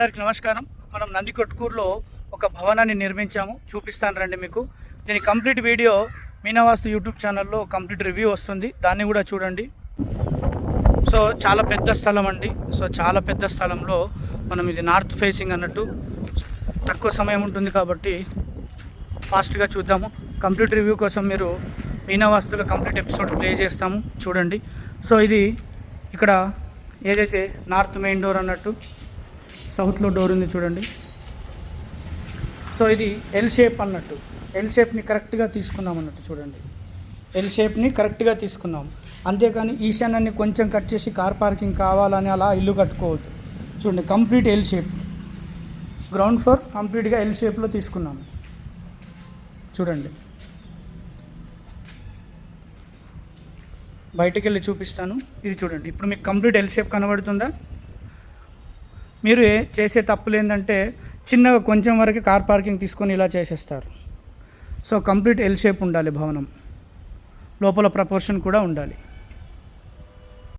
అందరికి నమస్కారం. మనం నందికొట్కూరులో ఒక భవనాన్ని నిర్మించాము, చూపిస్తాను రండి మీకు. దీని కంప్లీట్ వీడియో మీనావాస్తు యూట్యూబ్ ఛానల్లో కంప్లీట్ రివ్యూ వస్తుంది, దాన్ని కూడా చూడండి. సో చాలా పెద్ద స్థలం అండి. సో చాలా పెద్ద స్థలంలో మనం ఇది నార్త్ ఫేసింగ్ అన్నట్టు, తక్కువ సమయం ఉంటుంది కాబట్టి ఫాస్ట్గా చూద్దాము. కంప్లీట్ రివ్యూ కోసం మీరు మీనావాస్తులో కంప్లీట్ ఎపిసోడ్ ప్లే చేస్తాము, చూడండి. సో ఇది ఇక్కడ ఏదైతే నార్త్ మెయిన్ డోర్ అన్నట్టు, సౌత్లో డోర్ ఉంది చూడండి. సో ఇది ఎల్ షేప్ అన్నట్టు, ఎల్ షేప్ని కరెక్ట్గా తీసుకున్నాం అన్నట్టు చూడండి. ఎల్ షేప్ని కరెక్ట్గా తీసుకున్నాం, అంతేకాని ఈశాన్యాన్ని కొంచెం కట్ చేసి కార్ పార్కింగ్ కావాలని అలా ఇల్లు కట్టుకోవద్దు. చూడండి, complete L shape, ground floor కంప్లీట్గా ఎల్ షేప్లో తీసుకున్నాం చూడండి. బయటికి వెళ్ళి చూపిస్తాను. ఇది చూడండి, ఇప్పుడు మీకు కంప్లీట్ ఎల్ షేప్ కనబడుతుందా? మీరు చేసే తప్పులు ఏంటంటే చిన్నగా కొంచెం వరకు కార్ పార్కింగ్ తీసుకొని ఇలా చేసేస్తారు. సో కంప్లీట్ ఎల్ షేప్ ఉండాలి భవనం, లోపల ప్రపోర్షన్ కూడా ఉండాలి.